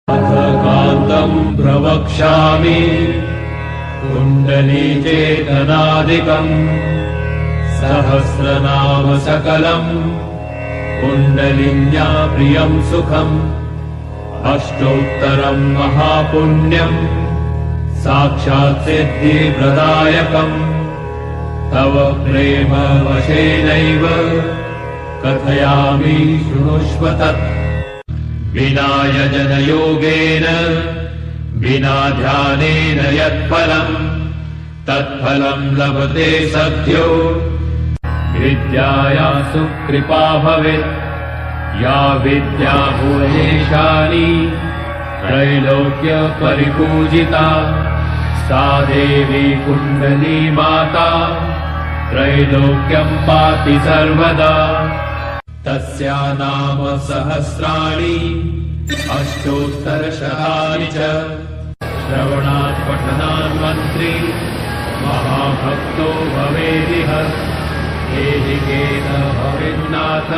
कान्तं प्रवक्ष्यामि कुण्डलीचेतनादिकम् सहस्रनाम सकलम् कुण्डलिन्या प्रियं सुखम् अष्टोत्तरं महापुण्यम् साक्षात् सिद्धिप्रदायकम् तव प्रेम वशेनैव कथयामि शृणुष्व तत् विना यजनयोगेन विना ध्यानेन यत्फलम् तत्फलं लभते सद्यो विद्याया सुकृपा भवेत् या विद्या भुवनेशानि त्रैलोक्य परिपूजिता सा देवी कुण्डली माता त्रैलोक्यं पाति सर्वदा तस्या नाम सहस्राणि अष्टोत्तरशतानि च श्रवणात् पठनात् मन्त्री महाभक्तो भवेदिह एहिकेन भवेन्नाथ